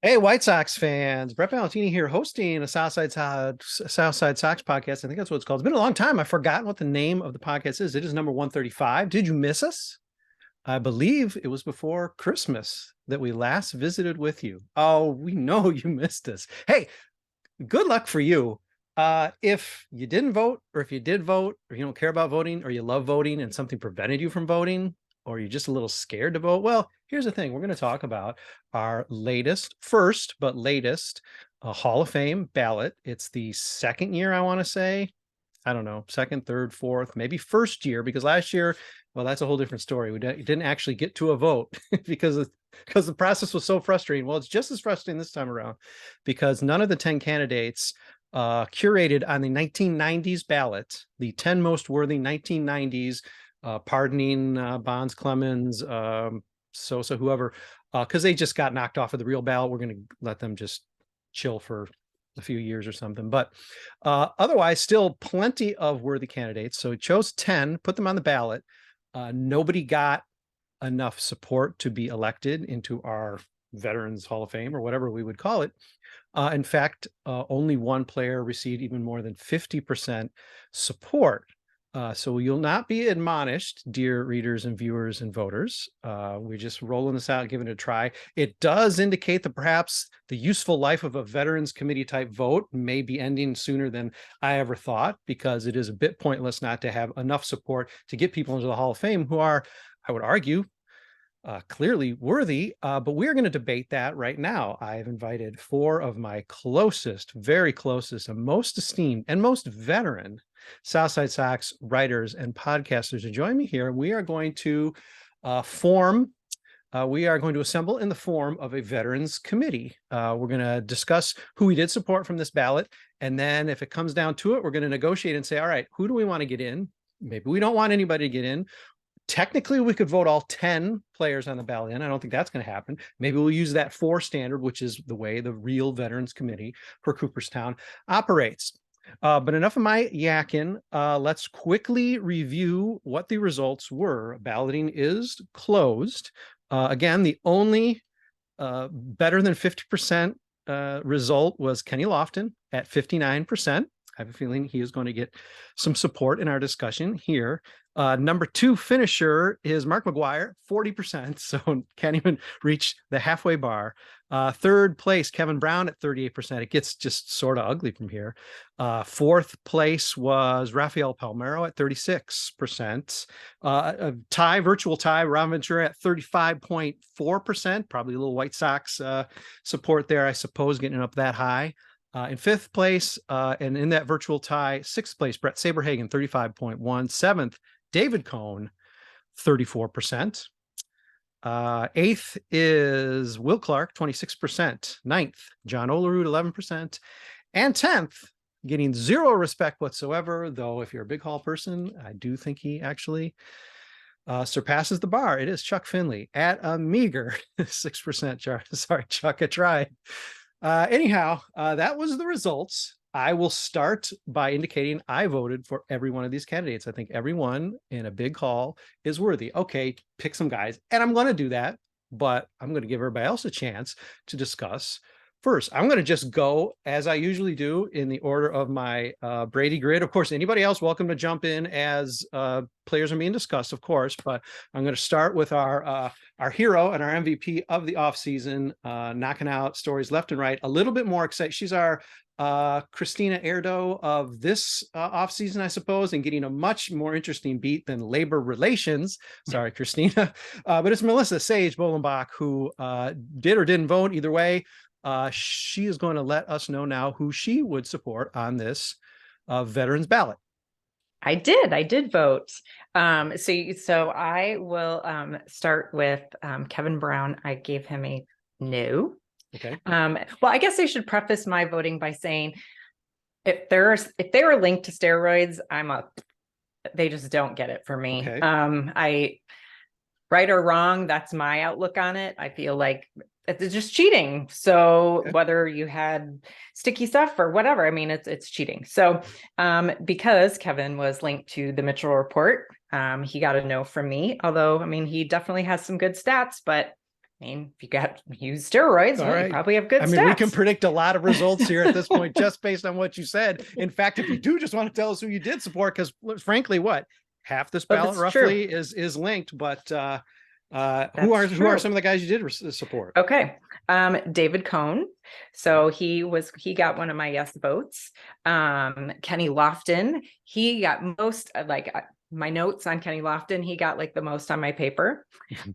Hey, White Sox fans, Bret Ballantini here hosting a Southside Sox podcast. I think that's what it's called. It's been a long time. I've forgotten what the name of the podcast is. It is number 135. Did you miss us? I believe it was before Christmas that we last visited with you. Oh, we know you missed us. Hey, good luck for you. If you didn't vote, or if you did vote, or you don't care about voting, or you love voting and something prevented you from voting, or you're just a little scared to vote, well, here's the thing. We're going to talk about our first, but latest Hall of Fame ballot. It's the second year, I want to say. I don't know, second, third, fourth, maybe first year, because last year, well, that's a whole different story. We didn't actually get to a vote because the process was so frustrating. Well, it's just as frustrating this time around because none of the 10 candidates curated on the 1990s ballot, the 10 most worthy 1990s, pardoning Bonds, Clemens, Sosa, whoever, because they just got knocked off of the real ballot. We're going to let them just chill for a few years or something, but otherwise still plenty of worthy candidates. So he chose 10, put them on the ballot. Nobody got enough support to be elected into our Veterans Hall of Fame or whatever we would call it. In fact, only one player received even more than 50% support. So you'll not be admonished, dear readers and viewers and voters. We're just rolling this out, giving it a try. It does indicate that perhaps the useful life of a Veterans Committee type vote may be ending sooner than I ever thought, because it is a bit pointless not to have enough support to get people into the Hall of Fame who are, I would argue, clearly worthy, but we're going to debate that right now. I've invited four of my closest, very closest, and most esteemed and most veteran Southside Sox writers and podcasters to join me here. We are going to assemble in the form of a Veterans Committee. We're going to discuss who we did support from this ballot, and then if it comes down to it, we're going to negotiate and say, all right, who do we want to get in? Maybe we don't want anybody to get in. Technically, we could vote all 10 players on the ballot in. I don't think that's going to happen. Maybe we'll use that 4 standard, which is the way the real Veterans Committee for Cooperstown operates. But enough of my yakking. Let's quickly review what the results were. Balloting is closed. Again, the only better than 50% result was Kenny Lofton at 59%. I have a feeling he is going to get some support in our discussion here. Number 2 finisher is Mark McGuire, 40%, so can't even reach the halfway bar. Third place, Kevin Brown at 38%. It gets just sort of ugly from here. Fourth place was Rafael Palmeiro at 36%. A virtual tie, Ron Ventura at 35.4%. Probably a little White Sox support there, I suppose, getting up that high. In 5th place, and in that virtual tie, 6th place, Bret Saberhagen, 35.1. 7th, David Cohn, 34%. 8th is Will Clark, 26%. 9th, John Olerud, 11%. And 10th, getting zero respect whatsoever, though if you're a big Hall person, I do think he actually surpasses the bar. It is Chuck Finley at a meager 6%. Sorry, Chuck, I tried. Anyhow, that was the results. I will start by indicating I voted for every one of these candidates. I think everyone in a big hall is worthy. Okay, pick some guys, and I'm going to do that, but I'm going to give everybody else a chance to discuss first. I'm going to just go as I usually do in the order of my Brady grid. Of course, anybody else welcome to jump in as players are being discussed, of course, but I'm going to start with our hero and our MVP of the offseason, knocking out stories left and right. A little bit more excited. She's our Christina Erdo of this offseason, I suppose, and getting a much more interesting beat than labor relations. Sorry, Christina. But it's Melissa Sage-Bollenbach, who did or didn't vote either way. She is going to let us know now who she would support on this veterans ballot. I did vote. So I will start with Kevin Brown. I gave him a no. Okay. Well, I guess I should preface my voting by saying if they were linked to steroids, they just don't get it for me. Okay. Right or wrong, that's my outlook on it. I feel like it's just cheating. So okay. Whether you had sticky stuff or whatever, I mean, it's cheating. So because Kevin was linked to the Mitchell report, he got a no from me. Although, I mean, he definitely has some good stats, but I mean, if you use steroids, well, you probably have good stats. We can predict a lot of results here at this point, just based on what you said. In fact, if you do just want to tell us who you did support, because frankly, half this ballot roughly is linked, but who are some of the guys you did support? Okay. David Cohn. So he got one of my yes votes. Kenny Lofton, he got most, my notes on Kenny Lofton, he got the most on my paper.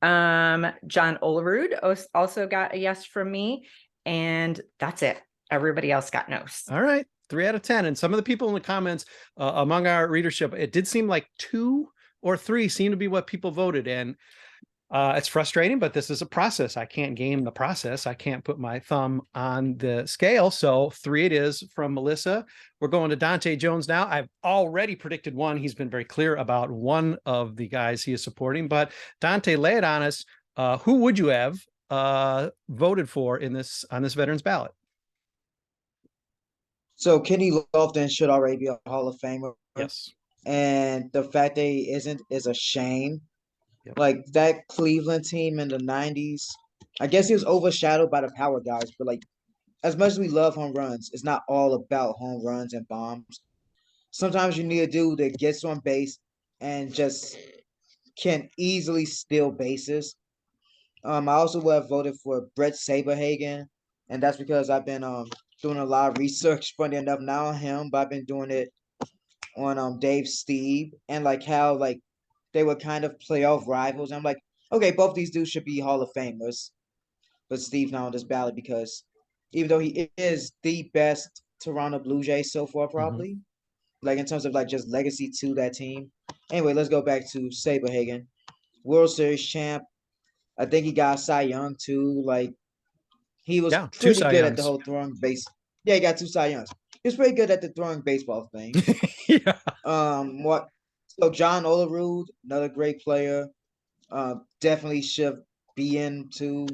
John Olerud also got a yes from me, and that's it. Everybody else got no's. All right. 3 out of 10. And some of the people in the comments among our readership, it did seem like 2 or 3 seem to be what people voted. And it's frustrating, but this is a process. I can't game the process. I can't put my thumb on the scale. So 3 it is from Melissa. We're going to Dante Jones now. I've already predicted 1. He's been very clear about one of the guys he is supporting. But Dante, lay it on us. Who would you have voted for on this Veterans ballot? So Kenny Lofton should already be a Hall of Famer. Yes. And the fact that he isn't is a shame. Yep. That Cleveland team in the 90s, I guess he was overshadowed by the power guys, but as much as we love home runs, it's not all about home runs and bombs. Sometimes you need a dude that gets on base and just can easily steal bases. I also would have voted for Bret Saberhagen, and that's because I've been doing a lot of research, funny enough, not on him, but I've been doing it on Dave Steve, and how they were kind of playoff rivals. I'm like, okay, both these dudes should be Hall of Famers, but Steve's not on this ballot because even though he is the best Toronto Blue Jay so far, probably, in terms of just legacy to that team. Anyway, let's go back to Saberhagen, World Series champ. I think he got Cy Young too. He was pretty good at the whole throwing base. Yeah, he got 2 Cy Youngs. He was pretty good at the throwing baseball thing. Yeah. So John Olerud, another great player, definitely should be into.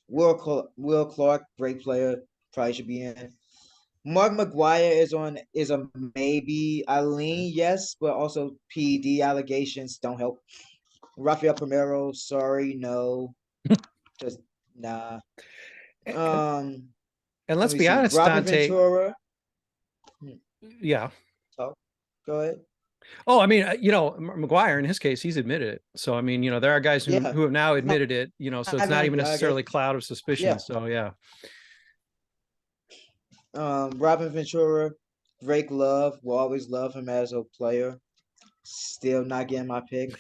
Will Clark, great player, probably should be in. Mark McGwire is a maybe. I lean yes, but also PED allegations don't help. Rafael Primero, sorry, no, just nah. And let's be honest, Robin Dante. Ventura. Yeah. Oh, go ahead. Oh, I mean, McGwire, in his case, he's admitted it. So, I mean, there are guys who have now admitted it, so it's not even necessarily a cloud of suspicion. Yeah. So, yeah. Robin Ventura, Drake Love, will always love him as a player. Still not getting my pick.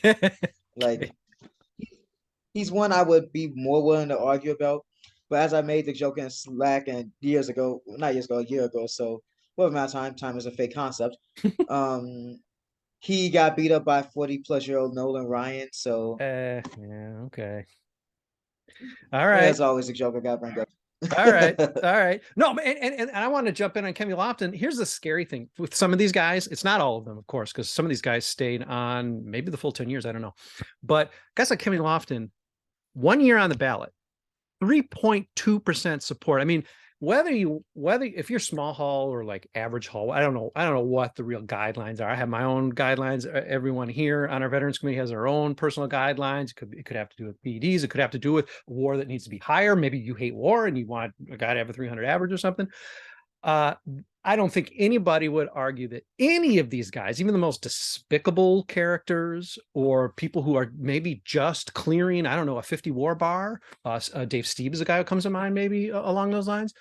He's one I would be more willing to argue about. But as I made the joke in Slack and a year ago, so what amount of time is a fake concept. He got beat up by 40-plus-year-old Nolan Ryan. So yeah, okay. All right. That's always a joke I got to bring up. All right. No, and I want to jump in on Kenny Lofton. Here's the scary thing with some of these guys. It's not all of them, of course, because some of these guys stayed on maybe the full 10 years. I don't know. But guys like Kenny Lofton, 1 year on the ballot, 3.2% support. I mean, if you're small hall or average hall, I don't know what the real guidelines are. I have my own guidelines. Everyone here on our Veterans Committee has their own personal guidelines. It could have to do with PEDs. It could have to do with war that needs to be higher. Maybe you hate war and you want a guy to have a 300 average or something. I don't think anybody would argue that any of these guys, even the most despicable characters or people who are maybe just clearing, I don't know, a 50 war bar. Dave Steve is a guy who comes to mind, maybe along those lines.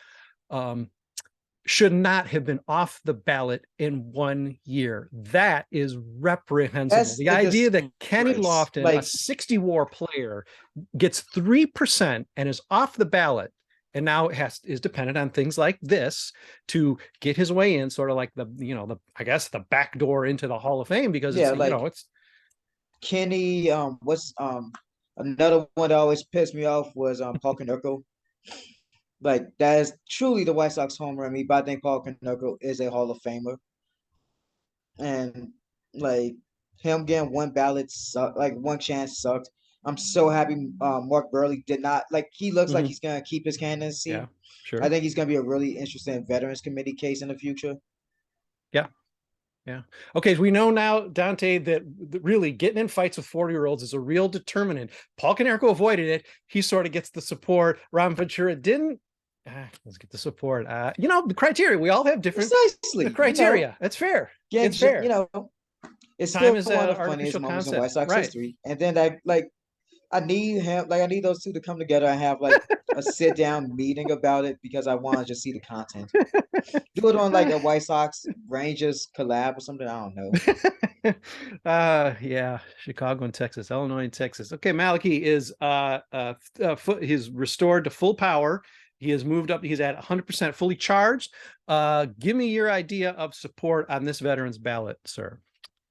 Should not have been off the ballot in 1 year. That is reprehensible. The idea that Kenny Lofton, a 60 war player, gets 3% and is off the ballot, and now is dependent on things like this to get his way in, sort of like I guess the back door into the Hall of Fame, because it's Kenny. Another one that always pissed me off was Paul Konerko. That is truly the White Sox home run me, but I think Paul Konerko is a Hall of Famer. And him getting 1 ballot sucked, 1 chance sucked. I'm so happy Mark Burley did not. He looks like he's gonna keep his candidacy. Yeah, sure. I think he's gonna be a really interesting Veterans Committee case in the future. Yeah. Yeah. Okay. We know now, Dante, that really getting in fights with 40-year-olds is a real determinant. Paul Konerko avoided it. He sort of gets the support. Ron Ventura didn't. Let's get the support. The criteria. We all have different Precisely. criteria. That's fair. Yeah, It's fair. it's Time still is one an of the funniest artificial moments in concept. White Sox Right. history. And then I need him, I need those two to come together and have like a sit down meeting about it because I want to just see the content. Do it on like a White Sox Rangers collab or something. I don't know. Yeah, Chicago and Texas, Illinois and Texas. Okay, Malachi is he's restored to full power. He has moved up. He's at 100% fully charged. Give me your idea of support on this veterans ballot, sir.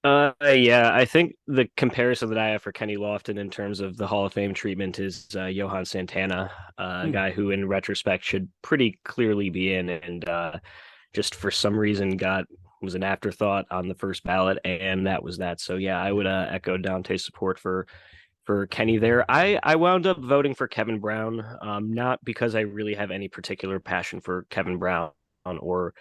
Yeah, I think the comparison that I have for Kenny Lofton in terms of the Hall of Fame treatment is Johan Santana, a guy who, in retrospect, should pretty clearly be in, and just for some reason was an afterthought on the first ballot, and that was that. So yeah, I would echo Dante's support for Kenny there. I wound up voting for Kevin Brown, not because I really have any particular passion for Kevin Brown or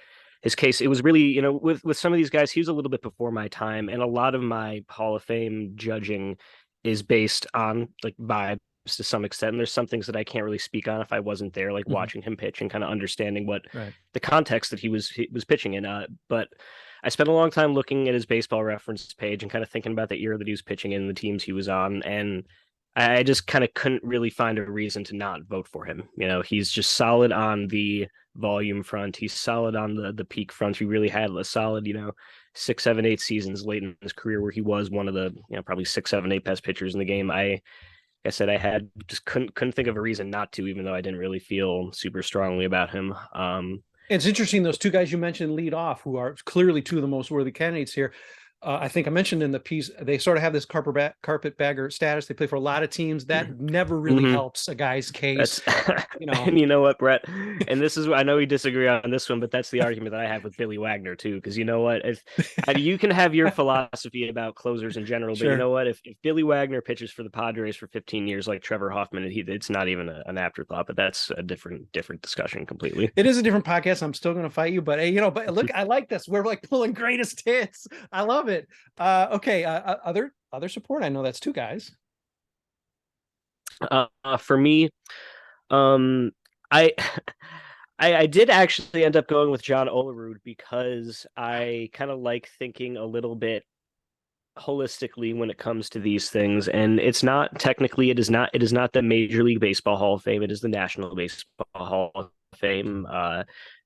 his case. It was really, with some of these guys, he was a little bit before my time, and a lot of my Hall of Fame judging is based on like vibes to some extent. And there's some things that I can't really speak on if I wasn't there, like watching him pitch and kind of understanding what the context that he was pitching in. But I spent a long time looking at his baseball reference page and kind of thinking about the era that he was pitching in, the teams he was on, and I just kind of couldn't really find a reason to not vote for him. He's just solid on the volume front. He's solid on the peak front. He really had a solid, 6, 7, 8 seasons late in his career where he was one of the, probably 6, 7, 8 best pitchers in the game. I said I just couldn't think of a reason not to, even though I didn't really feel super strongly about him. It's interesting, those two guys you mentioned lead off, who are clearly two of the most worthy candidates here. I think I mentioned in the piece, they sort of have this carpetbagger status. They play for a lot of teams. That never really helps a guy's case. And you know what, Bret? And this is, I know we disagree on this one, but that's the argument that I have with Billy Wagner too. Because you know what, if you can have your philosophy about closers in general, but you know what, if Billy Wagner pitches for the Padres for 15 years like Trevor Hoffman, it's not even an afterthought. But that's a different discussion completely. It is a different podcast. I'm still going to fight you, but but look, I like this. We're like pulling greatest hits. I love it. Okay. Other support. I know that's two guys. For me, I I did actually end up going with John Olerud because I kind of like thinking a little bit holistically when it comes to these things, and it's not technically, it is not the Major League Baseball Hall of Fame, it is the National Baseball Hall of Fame.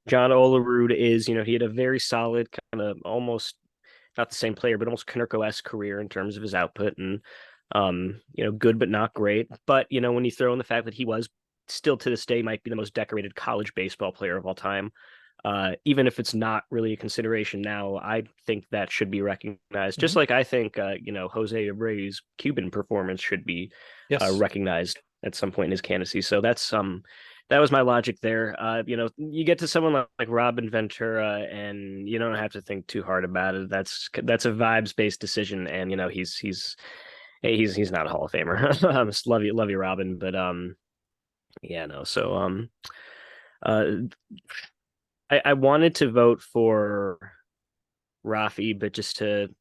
John Olerud is, he had a very solid, kind of almost not the same player, but almost Konerko-esque career in terms of his output, and good but not great. But when you throw in the fact that he was still to this day might be the most decorated college baseball player of all time, even if it's not really a consideration now, I think that should be recognized. Just like I think Jose Abreu's Cuban performance should be recognized at some point in his candidacy. So that's that was my logic there. You get to someone like Robin Ventura, and you don't have to think too hard about it. That's a vibes-based decision, and he's not a Hall of Famer. Love you, Robin, but yeah, no. So I wanted to vote for Rafi, but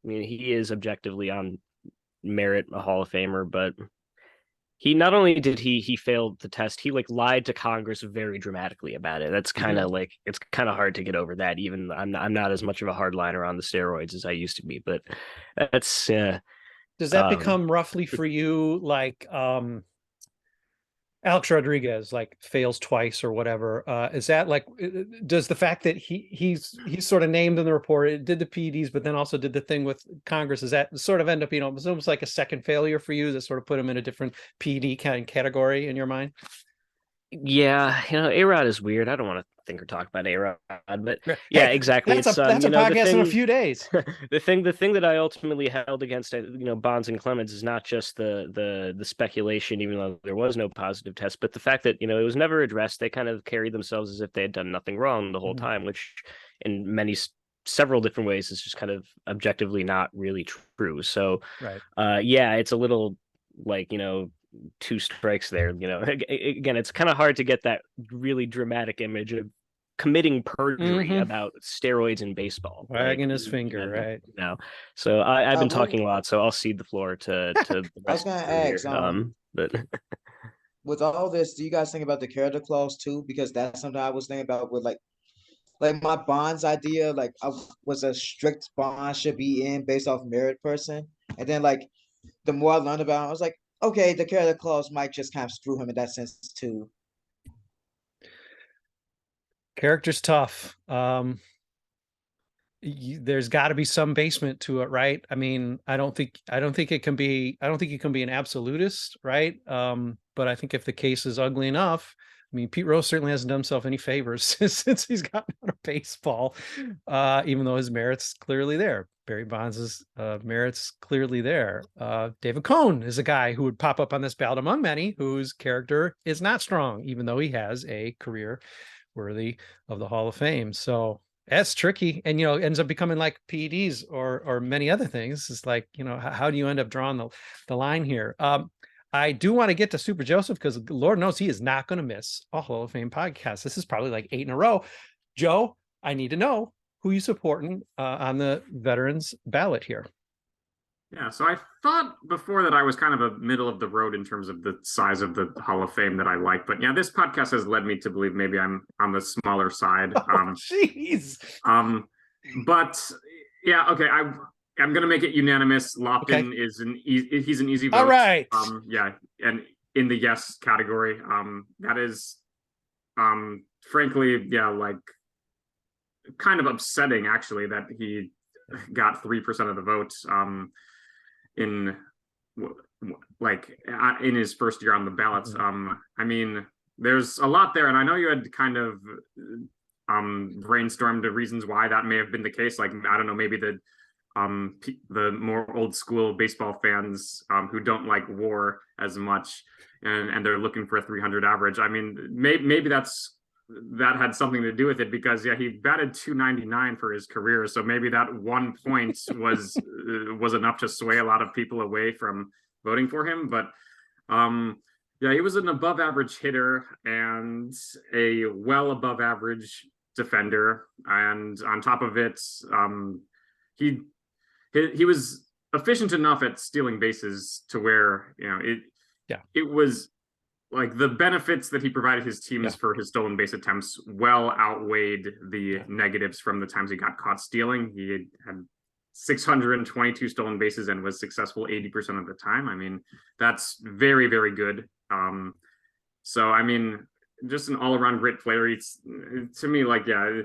he is objectively on merit a Hall of Famer, but he not only did he failed the test, he lied to Congress very dramatically about it. That's kind of it's kind of hard to get over that. Even I'm not as much of a hardliner on the steroids as I used to be, but that's does that become roughly for you like Alex Rodriguez fails twice or whatever? Is that does the fact that he's sort of named in the report, it did the PEDs, but then also did the thing with Congress, does that sort of end up, it's almost like a second failure for you that sort of put him in a different PED kind of category in your mind? Yeah, A-Rod is weird. I don't want to think or talk about A-Rod, but yeah, exactly. That's a podcast in a few days. the thing that I ultimately held against Bonds and Clemens is not just the speculation, even though there was no positive test, but the fact that it was never addressed. They kind of carried themselves as if they had done nothing wrong the whole time, which in several different ways is just kind of objectively not really true. So yeah, it's a little two strikes there. Again, it's kind of hard to get that really dramatic image of committing perjury Mhm. about steroids in baseball. Wagging his finger, right? No. So I've been what- talking a lot, so I'll cede the floor to the I was rest gonna of you here. ask, But with all this, do you guys think about the character clause too? Because that's something I was thinking about with like my bonds idea, like I was a strict bond should be in based off merit person. And then like the more I learned about it, I was like, okay, the character clause might just kind of screw him in that sense too. Character's tough. There's got to be some basement to it, right? I mean, I don't think it can be, I don't think you can be an absolutist, right? But I think if the case is ugly enough, I mean, Pete Rose certainly hasn't done himself any favors since he's gotten out of baseball, even though his merit's clearly there. Barry Bonds' merit's clearly there. David Cohn is a guy who would pop up on this ballot among many whose character is not strong, even though he has a career worthy of the Hall of Fame. So that's tricky, and ends up becoming like PEDs or many other things. It's like, how do you end up drawing the line here? I do want to get to Super Joseph because Lord knows he is not going to miss a Hall of Fame podcast. This is probably like 8 in a row. Joe, I need to know who you supporting on the veterans ballot here. Yeah, so I thought before that I was kind of a middle of the road in terms of the size of the Hall of Fame that I like, but yeah, this podcast has led me to believe maybe I'm on the smaller side. Jeez. But yeah, okay, I'm gonna make it unanimous. Lofton is he's an easy vote. All right. Yeah, and in the yes category, that is, frankly, yeah, like kind of upsetting actually that he got 3% of the vote. In his first year on the ballots. I mean, there's a lot there, and I know you had kind of brainstormed the reasons why that may have been the case. Like, I don't know, maybe the more old school baseball fans who don't like WAR as much, and they're looking for a 300 average. I mean, maybe that had something to do with it, because yeah, he batted 299 for his career, so maybe that 1 point was enough to sway a lot of people away from voting for him. But yeah, he was an above average hitter and a well above average defender, and on top of it, he was efficient enough at stealing bases to where it was like the benefits that he provided his teams for his stolen base attempts well outweighed the negatives from the times he got caught stealing. He had 622 stolen bases and was successful 80% of the time. I mean, that's very, very good. So, I mean, just an all-around great player. It's, to me, like, yeah,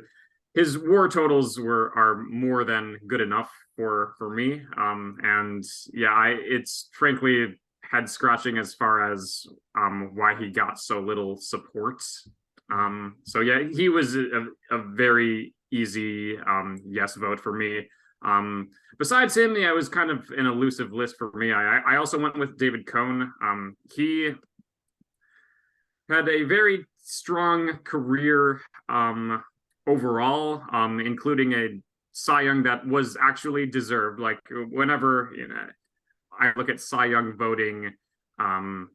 his WAR totals are more than good enough for me. And yeah, it's frankly head scratching as far as why he got so little support. So yeah, he was a very easy yes vote for me. Besides him, yeah, it was kind of an elusive list for me. I also went with David Cohn. He had a very strong career overall, including a Cy Young that was actually deserved. Like, whenever I look at Cy Young voting from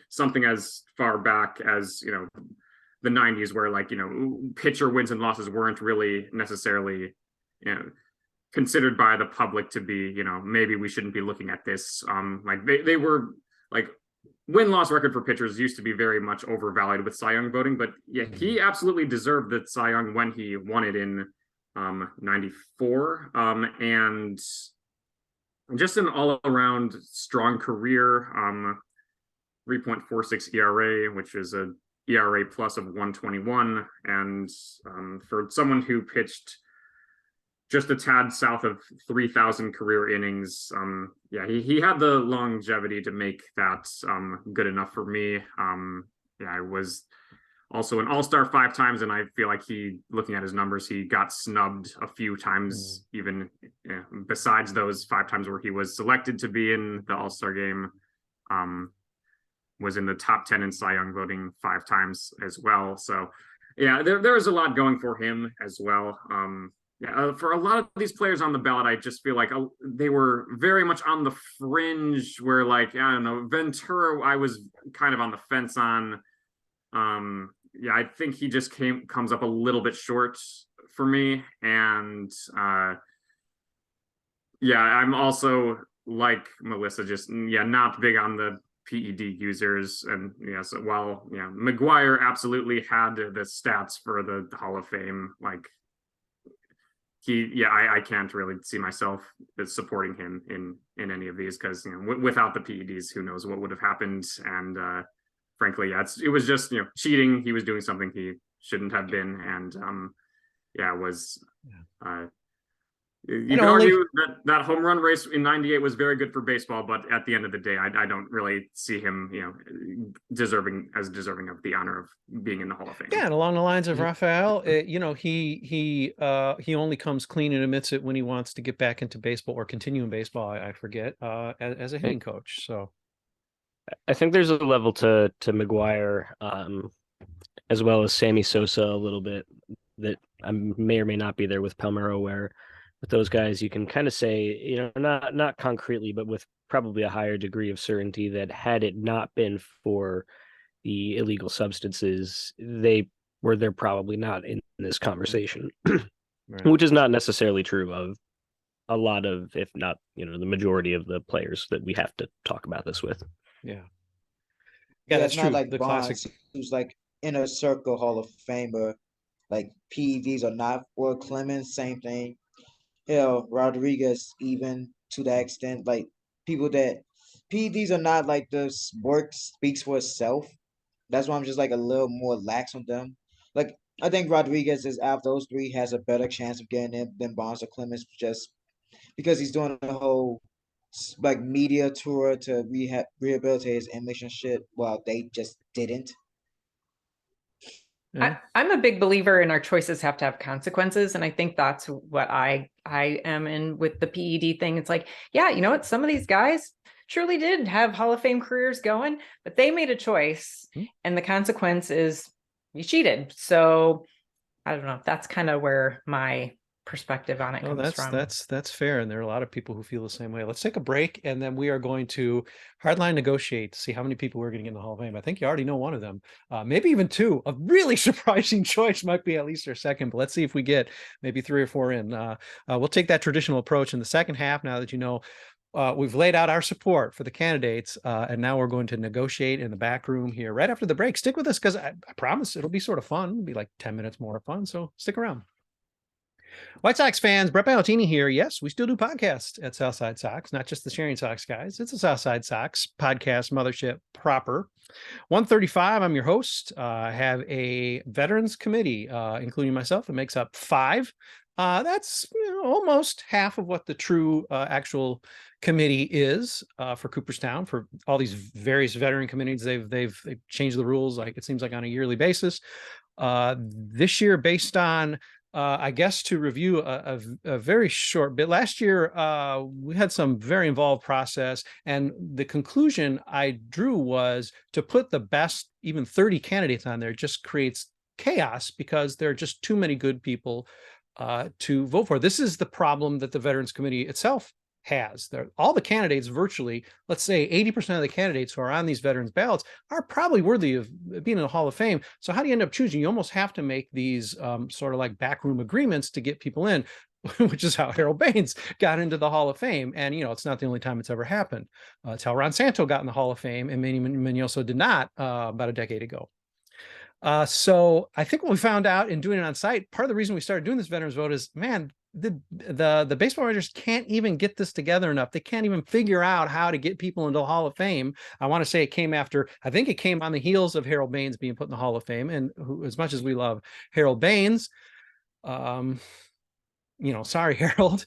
something as far back as the 90s, where pitcher wins and losses weren't really necessarily considered by the public to be maybe we shouldn't be looking at this. Like they were like, win-loss record for pitchers used to be very much overvalued with Cy Young voting, but yeah, he absolutely deserved the Cy Young when he won it in 94. And just an all-around strong career, 3.46 ERA, which is a ERA plus of 121. And for someone who pitched just a tad south of 3,000 career innings, yeah, he had the longevity to make that good enough for me. Yeah, I was also an all-star 5 times, and I feel like looking at his numbers, he got snubbed a few times, even besides those 5 times where he was selected to be in the all-star game. Was in the top 10 in Cy Young voting 5 times as well. So yeah, there was a lot going for him as well. Yeah, for a lot of these players on the ballot, I just feel like they were very much on the fringe, where, like, I don't know, Ventura, I was kind of on the fence on. yeah, I think he just comes up a little bit short for me. And yeah, I'm also like Melissa, just not big on the PED users. And so while McGuire absolutely had the stats for the Hall of Fame, like I can't really see myself as supporting him in any of these, because without the PEDs, who knows what would have happened. And frankly, it was just cheating. He was doing something he shouldn't have been, and you can argue that home run race in '98 was very good for baseball, but at the end of the day, I don't really see him, deserving of the honor of being in the Hall of Fame. Yeah, and along the lines of Rafael, he only comes clean and admits it when he wants to get back into baseball or continue in baseball. I forget, as a hitting coach. So I think there's a level to McGuire, as well as Sammy Sosa a little bit, that I may or may not be there with Palmeiro, where with those guys, you can kind of say, not concretely, but with probably a higher degree of certainty, that had it not been for the illegal substances, they're probably not in this conversation, right. Which is not necessarily true of a lot of, if not, the majority of the players that we have to talk about this with. Yeah, that's true. Like the Bonds, who's like inner circle Hall of Famer, like PEDs are not, or Clemens, same thing. Rodriguez, even to that extent, like people that PEDs are not, like, the work speaks for itself. That's why I'm just like a little more lax on them. Like, I think Rodriguez is, out of those three, has a better chance of getting in than Bonds or Clemens, just because he's doing a whole like media tour to rehabilitate his image and shit, while they just didn't. I'm a big believer in our choices have to have consequences. And I think that's what I am in with the PED thing. It's like, what? Some of these guys truly did have Hall of Fame careers going, but they made a choice, and the consequence is you cheated. So I don't know. That's kind of where my perspective on it comes from. That's fair. And there are a lot of people who feel the same way. Let's take a break, and then we are going to hardline negotiate to see how many people we're going to get in the Hall of Fame. I think you already know one of them, maybe even two. A really surprising choice might be at least our second, but let's see if we get maybe 3 or 4 in. We'll take that traditional approach in the second half, now that we've laid out our support for the candidates, and now we're going to negotiate in the back room here right after the break. Stick with us, because I promise it'll be sort of fun. It'll be like 10 minutes more fun, so stick around. White Sox fans, Bret Ballantini here. Yes, we still do podcasts at Southside Sox, not just the Sharing Sox guys. It's a Southside Sox podcast mothership proper. 135, I'm your host. I have a veterans committee, including myself, that makes up 5. That's almost half of what the true actual committee is for Cooperstown, for all these various veteran committees. They've changed the rules, like it seems like on a yearly basis. This year, based on I guess to review a very short bit. Last year, we had some very involved process, and the conclusion I drew was to put the best, even 30 candidates on there just creates chaos, because there are just too many good people to vote for. This is the problem that the Veterans Committee itself has. All the candidates, virtually, let's say 80% of the candidates who are on these veterans ballots, are probably worthy of being in the Hall of Fame. So how do you end up choosing? You almost have to make these sort of like backroom agreements to get people in, which is how Harold Baines got into the Hall of Fame. And, it's not the only time it's ever happened. It's how Ron Santo got in the Hall of Fame, and Manny Minoso did not about a decade ago. So I think what we found out in doing it on site, part of the reason we started doing this veterans vote is, man, the baseball writers can't even get this together enough. They can't even figure out how to get people into the Hall of Fame. I want to say I think it came on the heels of Harold Baines being put in the Hall of Fame. And as much as we love Harold Baines, sorry, Harold.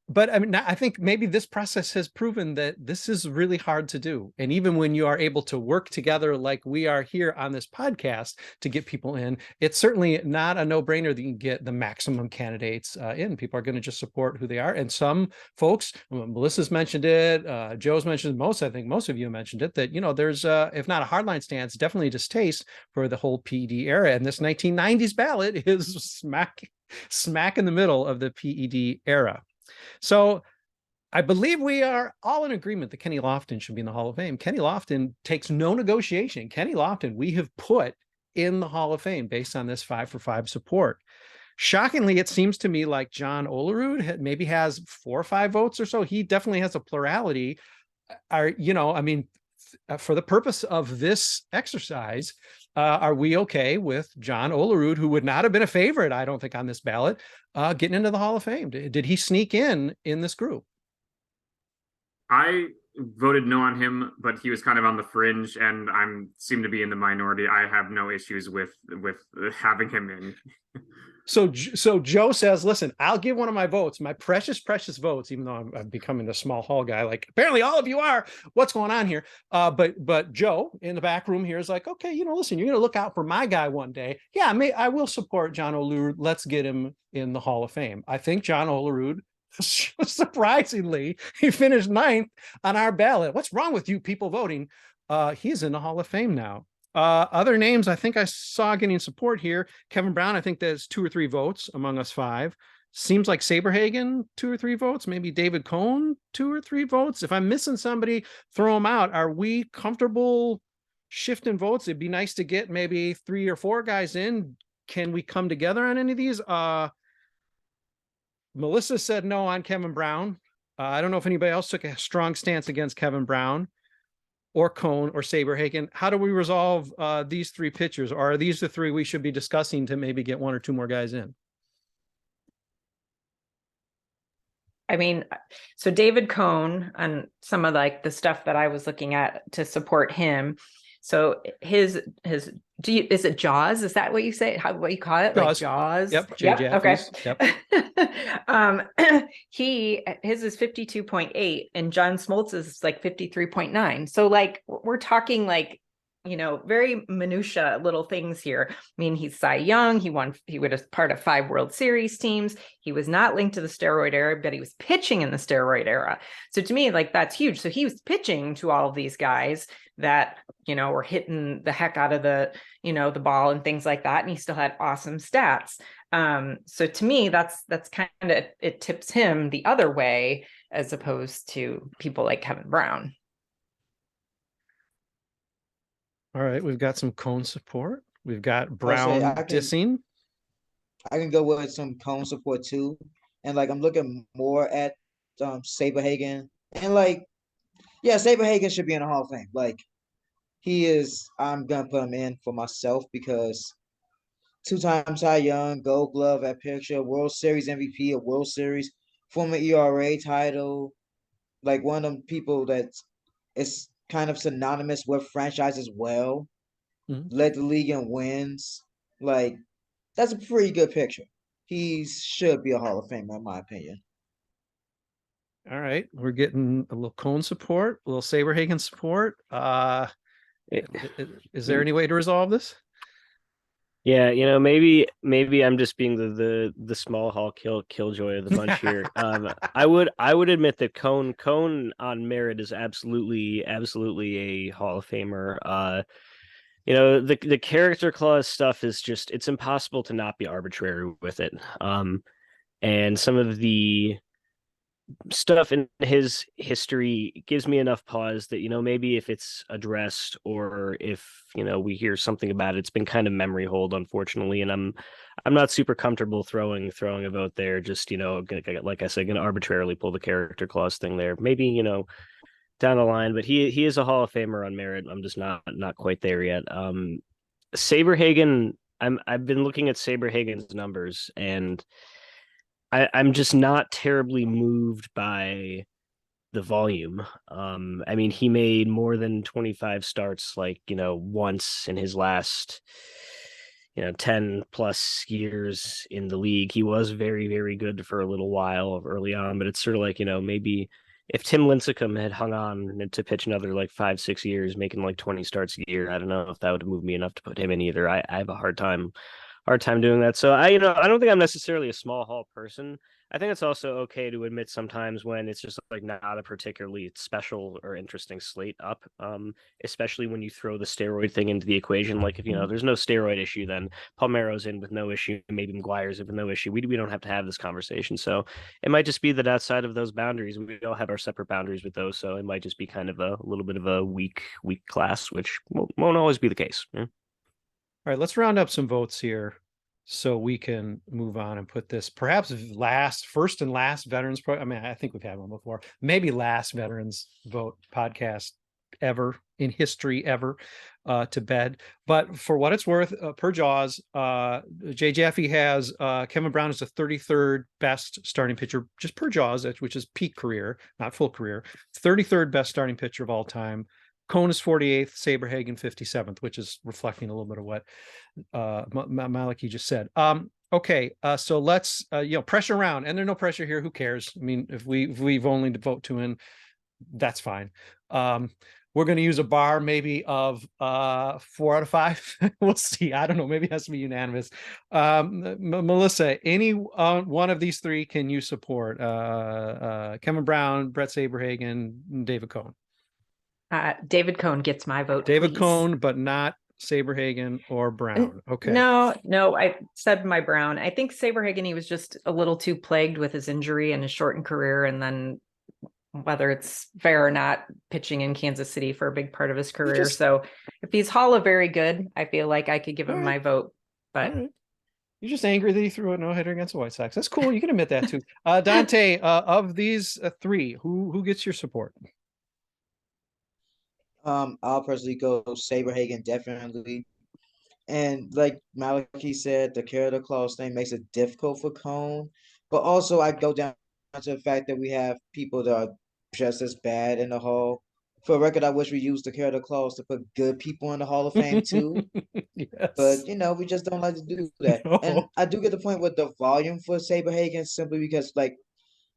But I mean, I think maybe this process has proven that this is really hard to do. And even when you are able to work together like we are here on this podcast to get people in, it's certainly not a no-brainer that you can get the maximum candidates in. People are going to just support who they are. And some folks, Melissa's mentioned it, Joe's mentioned I think most of you mentioned it, that, there's, if not a hardline stance, definitely a distaste for the whole PED era. And this 1990s ballot is smack in the middle of the PED era. So I believe we are all in agreement that Kenny Lofton should be in the Hall of Fame. Kenny Lofton takes no negotiation. Kenny Lofton, we have put in the Hall of Fame based on this 5-for-5 support. Shockingly, it seems to me like John Olerud maybe has 4 or 5 votes or so. He definitely has a plurality. For the purpose of this exercise, are we okay with John Olerud, who would not have been a favorite, I don't think, on this ballot, getting into the Hall of Fame? Did he sneak in this group? I voted no on him, but he was kind of on the fringe, and seem to be in the minority. I have no issues with having him in. So Joe says, listen, I'll give one of my votes, my precious votes, even though I'm becoming a small hall guy, like apparently all of you are. What's going on here? But Joe in the back room here is like, okay, listen, you're going to look out for my guy one day. Yeah, I will support John Olerud. Let's get him in the Hall of Fame. I think John Olerud, surprisingly, he finished 9th on our ballot. What's wrong with you people voting? He's in the Hall of Fame now. Other names I think I saw getting support here. Kevin Brown, I think there's 2 or 3 votes among us 5. Seems like Saberhagen, 2 or 3 votes. Maybe David Cohn, 2 or 3 votes. If I'm missing somebody, throw them out. Are we comfortable shifting votes? It'd be nice to get maybe 3 or 4 guys in. Can we come together on any of these? Melissa said no on Kevin Brown. I don't know if anybody else took a strong stance against Kevin Brown or Cohn or Saberhagen. How do we resolve these 3 pitchers? Or are these the 3 we should be discussing to maybe get 1 or 2 more guys in? I mean, so David Cohn and some of like the stuff that I was looking at to support him. So is it Jaws? Is that what you say? What you call it? Jaws. Like Jaws? Yep. Okay. Yep. His is 52.8 and John Smoltz is like 53.9. So like we're talking like, very minutia little things here. I mean, he's Cy Young. He was part of 5 World Series teams. He was not linked to the steroid era, but he was pitching in the steroid era. So to me, like that's huge. So he was pitching to all of these guys that, were hitting the heck out of the ball and things like that. And he still had awesome stats. So to me, that's kind of, it tips him the other way as opposed to people like Kevin Brown. All right, we've got some Cohn support. We've got Brown dissing. I can go with some Cohn support too. And like I'm looking more at Saberhagen. And like, yeah, Saberhagen should be in the Hall of Fame. Like he is, I'm gonna put him in for myself because 2-time Cy Young, Gold Glove at picture, World Series MVP of World Series, former ERA title, like one of them people that is kind of synonymous with franchise as well. Mm-hmm. Led the league in wins. Like that's a pretty good picture. He should be a Hall of Famer in my opinion. All right, we're getting a little Cohn support, a little Saberhagen support. Is there any way to resolve this? Yeah, maybe I'm just being the small hall killjoy of the bunch here. I would admit that Cohn on merit is absolutely a Hall of Famer. The character clause stuff is just, it's impossible to not be arbitrary with it. And some of the stuff in his history gives me enough pause that maybe if it's addressed or if we hear something about it, it's been kind of memory hold, unfortunately, and I'm not super comfortable throwing a vote there. Just like I said, gonna arbitrarily pull the character clause thing there. Maybe down the line, but he is a Hall of Famer on merit. I'm just not quite there yet. Saberhagen, I've been looking at Saberhagen's numbers and I'm just not terribly moved by the volume. I mean, he made more than 25 starts, like, once in his last, 10 plus years in the league. He was very, very good for a little while early on, but it's sort of like, maybe if Tim Lincecum had hung on to pitch another like 5-6 years, making like 20 starts a year, I don't know if that would have moved me enough to put him in either. I have a hard time doing that. So I don't think I'm necessarily a small hall person. I think it's also okay to admit sometimes when it's just like not a particularly special or interesting slate up, especially when you throw the steroid thing into the equation. Like if there's no steroid issue, then Palmeiro's in with no issue, maybe McGuire's in with no issue. We don't have to have this conversation. So it might just be that outside of those boundaries, we all have our separate boundaries with those. So it might just be kind of a little bit of a weak class, which won't always be the case. Yeah? right, let's round up some votes here so we can move on and put this perhaps first and last veterans. I mean, I think we've had one before, maybe last veterans vote podcast ever in history ever to bed. But for what it's worth, per Jaws, Jay Jaffe has Kevin Brown is the 33rd best starting pitcher, just per Jaws, which is peak career, not full career, 33rd best starting pitcher of all time. Cone is 48th, Saberhagen 57th, which is reflecting a little bit of what Malachi just said. Okay, so let's pressure around, and there's no pressure here. Who cares? I mean, if we've only to vote two in, that's fine. We're going to use a bar maybe of 4 out of 5. We'll see. I don't know. Maybe it has to be unanimous. Melissa, any one of these three can you support? Kevin Brown, Bret Saberhagen, David Cone. David Cone gets my vote. David please. Cone, but not Saberhagen or Brown. Okay. No, I said my Brown. I think Saberhagen, he was just a little too plagued with his injury and his shortened career, and then whether it's fair or not, pitching in Kansas City for a big part of his career. So if he's Hall of very good, I feel like I could give him my vote. But you're just angry that he threw a no-hitter against the White Sox. That's cool. You can admit that too. Dante, of these three, who gets your support? I'll personally go Saberhagen, definitely. And like Malachi said, the character clause thing makes it difficult for Cone. But also I go down to the fact that we have people that are just as bad in the Hall. For a record, I wish we used the character clause to put good people in the Hall of Fame too. Yes. But we just don't like to do that. No. And I do get the point with the volume for Saberhagen simply because like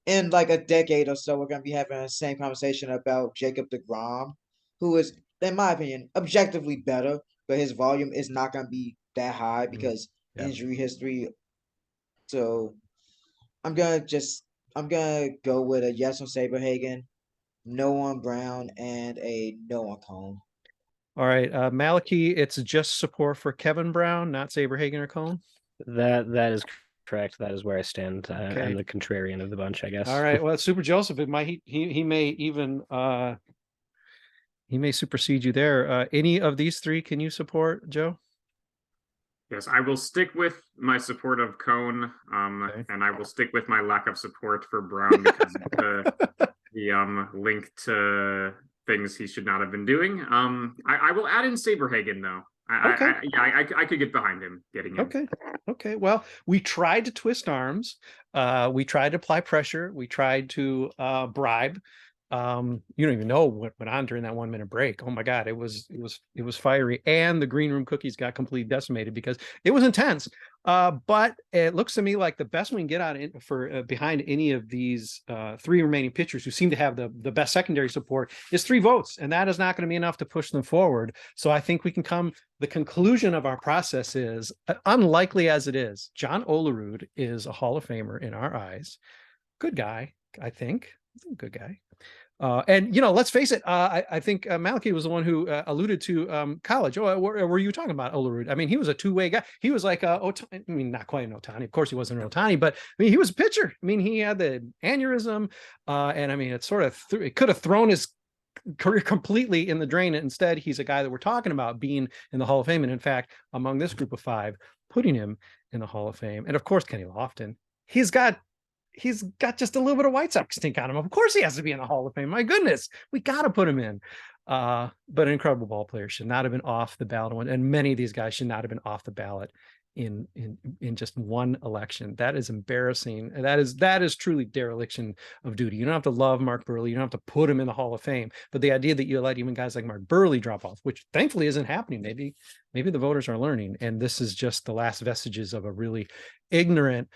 in like a decade or so, we're gonna be having the same conversation about Jacob deGrom, who is, in my opinion, objectively better, but his volume is not gonna be that high because injury history. So I'm gonna go with a yes on Saberhagen, no on Brown, and a no on Cone. All right, Malachi, it's just support for Kevin Brown, not Saberhagen or Cone. That is correct. That is where I stand. Okay. I'm the contrarian of the bunch, I guess. All right. Well, Super Joseph, it might he may even he may supersede you there. Any of these three can you support, Joe? Yes, I will stick with my support of Cone, and I will stick with my lack of support for Brown because of the link to things he should not have been doing. I will add in Saberhagen though. I could get behind him getting in. Okay. Well, we tried to twist arms. We tried to apply pressure. We tried to bribe. You don't even know what went on during that 1 minute break. Oh my God, it was fiery, and the green room cookies got completely decimated because it was intense. But it looks to me like the best we can get on for behind any of these three remaining pitchers who seem to have the best secondary support is 3 votes, and that is not going to be enough to push them forward. So I think we can come. The conclusion of our process is, unlikely as it is, John Olerud is a Hall of Famer in our eyes. Good guy, I think. Good guy. And let's face it. I think Malachi was the one who alluded to college. Oh, were you talking about Olerud? I mean, he was a two-way guy. He was like I mean, not quite an Ohtani. Of course, he wasn't an Ohtani, but I mean, he was a pitcher. I mean, he had the aneurysm, and I mean, it sort of it could have thrown his career completely in the drain. Instead, he's a guy that we're talking about being in the Hall of Fame, and in fact, among this group of 5, putting him in the Hall of Fame. And of course, Kenny Lofton. He's got just a little bit of White Sox stink on him. Of course he has to be in the Hall of Fame. My goodness, we got to put him in. But an incredible ball player, should not have been off the ballot. And many of these guys should not have been off the ballot in just one election. That is embarrassing. That is truly dereliction of duty. You don't have to love Mark Buehrle. You don't have to put him in the Hall of Fame. But the idea that you let even guys like Mark Buehrle drop off, which thankfully isn't happening. Maybe the voters are learning. And this is just the last vestiges of a really ignorant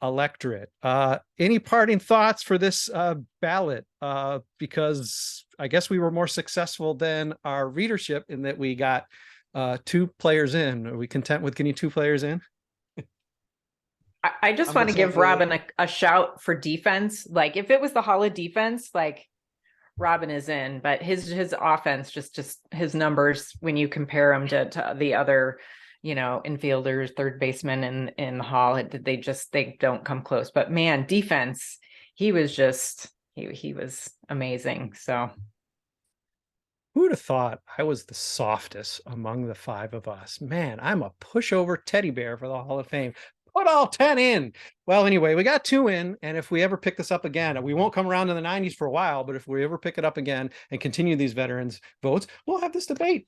electorate. Any parting thoughts for this ballot? Because I guess we were more successful than our readership in that we got 2 players in. Are we content with getting 2 players in? I just want to give Robin a shout for defense. Like if it was the Hall of Defense, like Robin is in, but his offense, just his numbers when you compare him to the other infielders, third baseman in the Hall, they don't come close. But man, defense, he was amazing. So Who'd have thought I was the softest among the 5 of us? Man, I'm a pushover teddy bear for the Hall of Fame. Put all 10 in. Well, anyway, we got 2 in, and if we ever pick this up again, we won't come around to the 90s for a while, but if we ever pick it up again and continue these veterans votes, we'll have this debate.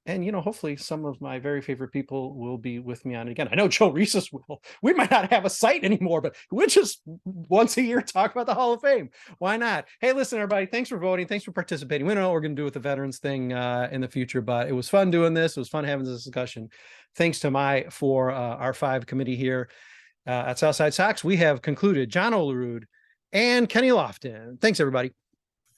And, you know, hopefully some of my very favorite people will be with me on it again. I know Joe Resis will. We might not have a site anymore, but we'll just once a year talk about the Hall of Fame. Why not? Hey, listen, everybody, thanks for voting. Thanks for participating. We don't know what we're going to do with the veterans thing in the future, but it was fun doing this. It was fun having this discussion. Thanks to our 5 committee here at Southside Sox. We have concluded John Olerud and Kenny Lofton. Thanks, everybody.